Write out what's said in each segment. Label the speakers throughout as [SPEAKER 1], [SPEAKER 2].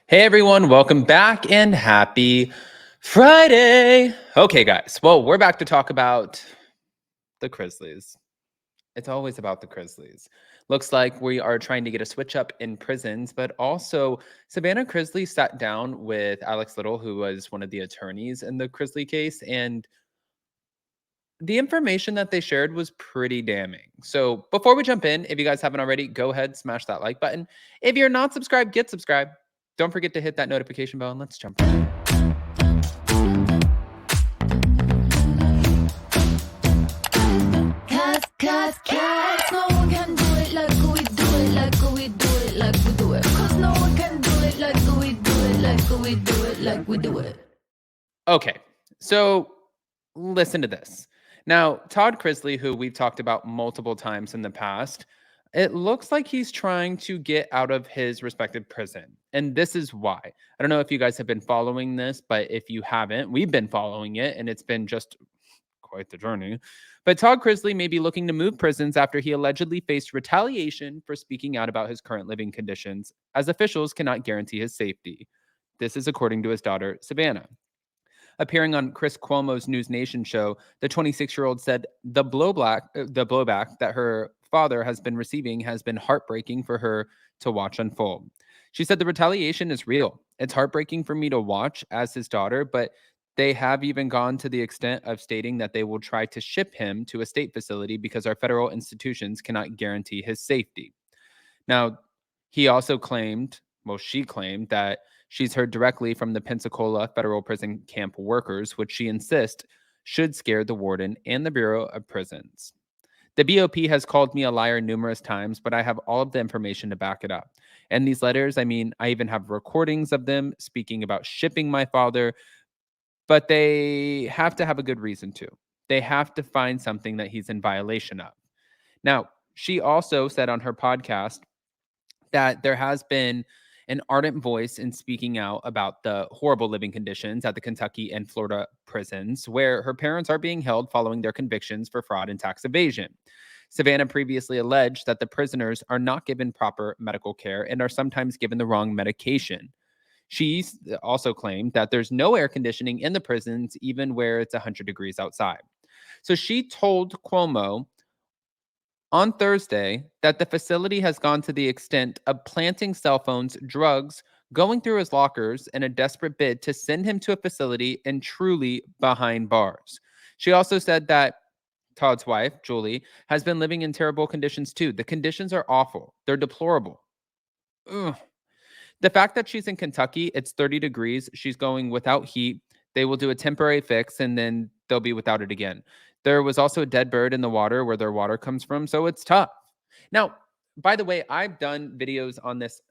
[SPEAKER 1] Hey everyone, welcome back and happy Friday. Okay, guys. Well, we're back to talk about the Chrisleys. It's always about the Chrisleys. Looks like we are trying to get a switch up in prisons, but also Savannah Chrisley sat down with Alex Little, who was one of the attorneys in the Chrisley case, and the information that they shared was pretty damning. So before we jump in, if you guys haven't already, go ahead, smash that like button. If you're not subscribed, get subscribed. Don't forget to hit that notification bell and let's jump right in.
[SPEAKER 2] Cause no one can do it like we do it, like we do it, like we do it. Cause no one can do it like we do it, like we do it, like we do it.
[SPEAKER 1] Okay, so listen to this. Now, Todd Chrisley, who we've talked about multiple times in the past, it looks like he's trying to get out of his respective prison. And this is why. I don't know if you guys have been following this, but if you haven't, we've been following it and it's been just quite the journey. But Todd Chrisley may be looking to move prisons after he allegedly faced retaliation for speaking out about his current living conditions, as officials cannot guarantee his safety. This is according to his daughter, Savannah. Appearing on Chris Cuomo's News Nation show, the 26-year-old said the blowback that her father has been receiving has been heartbreaking for her to watch unfold. She said the retaliation is real. It's heartbreaking for me to watch as his daughter, but they have even gone to the extent of stating that they will try to ship him to a state facility because our federal institutions cannot guarantee his safety. Now, he also claimed, well, she claimed that she's heard directly from the Pensacola federal prison camp workers, which she insists should scare the warden and the Bureau of Prisons. The BOP has called me a liar numerous times, but I have all of the information to back it up. And these letters, I mean, I even have recordings of them speaking about shipping my father, but they have to have a good reason to. They have to find something that he's in violation of. Now, she also said on her podcast that there has been an ardent voice in speaking out about the horrible living conditions at the Kentucky and Florida prisons, where her parents are being held following their convictions for fraud and tax evasion. Savannah previously alleged that the prisoners are not given proper medical care and are sometimes given the wrong medication. She also claimed that there's no air conditioning in the prisons, even where it's 100 degrees outside. So she told Cuomo on Thursday that the facility has gone to the extent of planting cell phones, drugs, going through his lockers in a desperate bid to send him to a facility and truly behind bars. She also said that Todd's wife, Julie, has been living in terrible conditions too. The conditions are awful, they're deplorable. Ugh. The fact that she's in Kentucky, it's 30 degrees. She's going without heat. They will do a temporary fix and then they'll be without it again. There was also a dead bird in the water where their water comes from. So it's tough. Now, by the way, I've done videos on this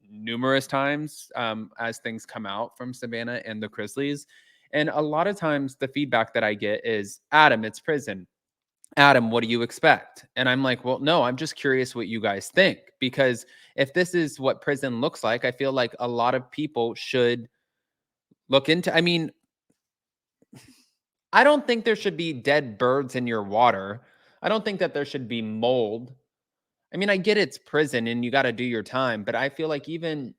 [SPEAKER 1] numerous times as things come out from Savannah and the Chrisleys. And a lot of times the feedback that I get is, Adam, it's prison. Adam, what do you expect? And I'm like, well, no, I'm just curious what you guys think. Because if this is what prison looks like, I feel like a lot of people should look into. I mean, I don't think there should be dead birds in your water. I don't think that there should be mold. I mean, I get it's prison and you got to do your time, but I feel like even,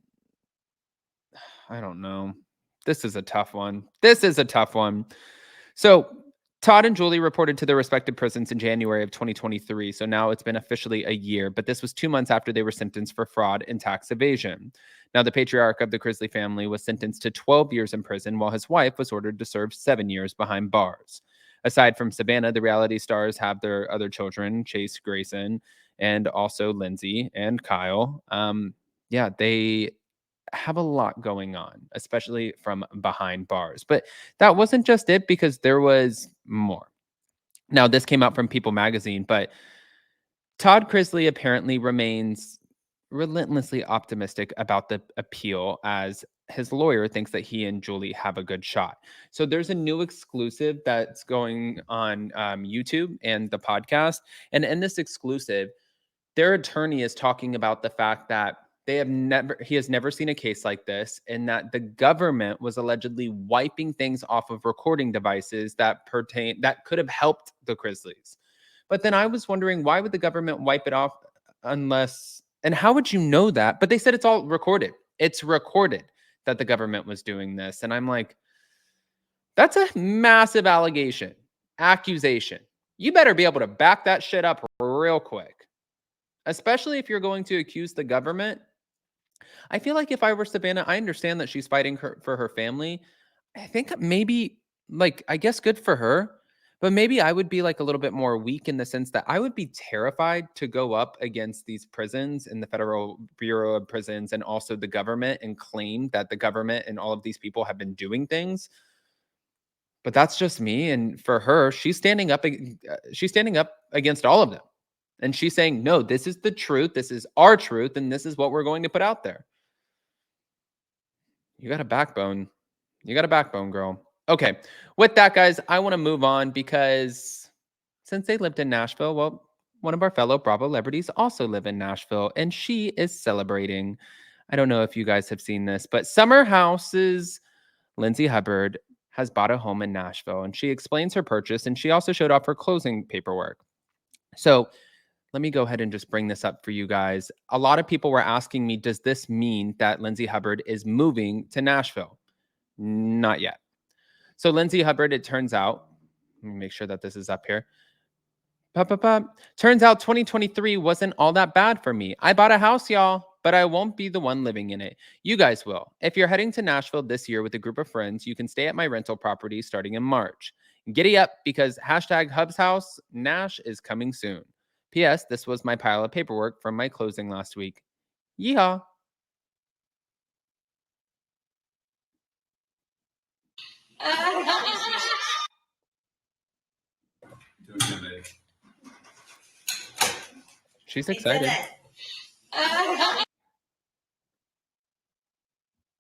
[SPEAKER 1] I don't know. This is a tough one. This is a tough one. So, Todd and Julie reported to their respective prisons in January of 2023. So now it's been officially a year, but this was 2 months after they were sentenced for fraud and tax evasion. Now, the patriarch of the Chrisley family was sentenced to 12 years in prison, while his wife was ordered to serve 7 years behind bars. Aside from Savannah, the reality stars have their other children, Chase Grayson, and also Lindsay and Kyle. Yeah, they have a lot going on, especially from behind bars. But that wasn't just it, because there was more. Now, this came out from People magazine, but Todd Chrisley apparently remains relentlessly optimistic about the appeal, as his lawyer thinks that he and Julie have a good shot. So there's a new exclusive that's going on YouTube and the podcast. And in this exclusive, their attorney is talking about the fact that he has never seen a case like this, and that the government was allegedly wiping things off of recording devices that could have helped the Chrisleys. But then I was wondering, why would the government wipe it off unless, and how would you know that? But they said it's all recorded. It's recorded. that the government was doing this. And I'm like, that's a massive accusation. You better be able to back that shit up real quick, especially if you're going to accuse the government. I feel like if I were Savannah, I understand that she's fighting for her family. I think maybe, like, I guess good for her, but maybe I would be like a little bit more weak in the sense that I would be terrified to go up against these prisons and the Federal Bureau of Prisons and also the government and claim that the government and all of these people have been doing things. But that's just me. And for her, she's standing up against all of them. And she's saying, no, this is the truth. This is our truth. And this is what we're going to put out there. You got a backbone. You got a backbone, girl. Okay. With that, guys, I want to move on because since they lived in Nashville, well, one of our fellow Bravo celebrities also live in Nashville, and she is celebrating. I don't know if you guys have seen this, but Summer House's Lindsay Hubbard has bought a home in Nashville, and she explains her purchase, and she also showed off her closing paperwork. So let me go ahead and just bring this up for you guys. A lot of people were asking me, does this mean that Lindsay Hubbard is moving to Nashville? Not yet. So Lindsay Hubbard, it turns out, let me make sure that this is up here. Turns out 2023 wasn't all that bad for me. I bought a house, y'all, but I won't be the one living in it. You guys will. If you're heading to Nashville this year with a group of friends, you can stay at my rental property starting in March. Giddy up because hashtag Hub's House Nash is coming soon. P.S. This was my pile of paperwork from my closing last week. Yeehaw. She's excited.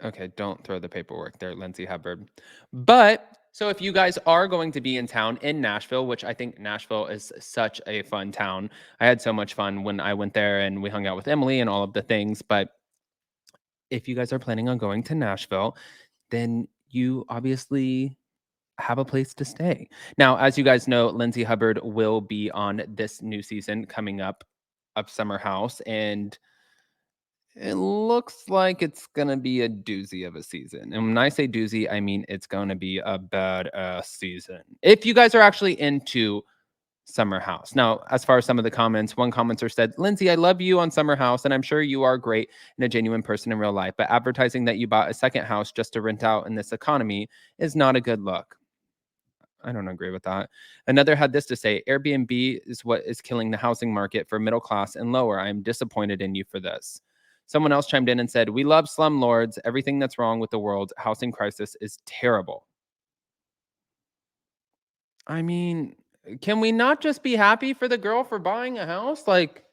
[SPEAKER 1] Okay, don't throw the paperwork there, Lindsay Hubbard. But so if you guys are going to be in town in Nashville, which I think Nashville is such a fun town. I had so much fun when I went there and we hung out with Emily and all of the things. But if you guys are planning on going to Nashville, then you obviously have a place to stay. Now, as you guys know, Lindsay Hubbard will be on this new season coming up of Summer House, and it looks like it's gonna be a doozy of a season. And when I say doozy, I mean it's gonna be a badass season. If you guys are actually into Summer House. Now, as far as some of the comments, one commenter said, Lindsay, I love you on Summer House, and I'm sure you are great and a genuine person in real life, but advertising that you bought a second house just to rent out in this economy is not a good look. I don't agree with that. Another had this to say, Airbnb is what is killing the housing market for middle class and lower. I am disappointed in you for this. Someone else chimed in and said, we love slumlords. Everything that's wrong with the world's housing crisis is terrible. I mean, can we not just be happy for the girl for buying a house? Like,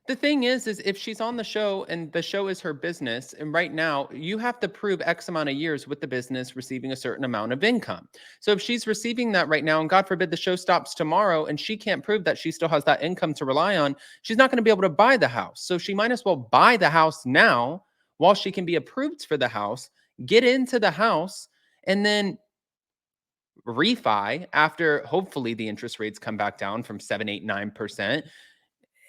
[SPEAKER 1] the thing is if she's on the show and the show is her business, and right now you have to prove X amount of years with the business receiving a certain amount of income. So if she's receiving that right now, and God forbid the show stops tomorrow and she can't prove that she still has that income to rely on, she's not going to be able to buy the house. So she might as well buy the house now while she can be approved for the house, get into the house, and then refi after hopefully the interest rates come back down from 7, 8, 9%.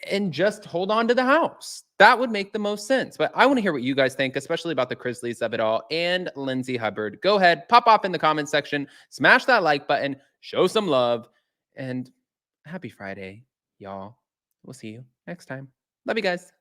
[SPEAKER 1] And just hold on to the house. That would make the most sense. But I want to hear what you guys think, especially about the Chrisleys of it all and Lindsay Hubbard. Go ahead, pop off in the comment section, smash that like button, show some love, and happy Friday, y'all. We'll see you next time. Love you guys.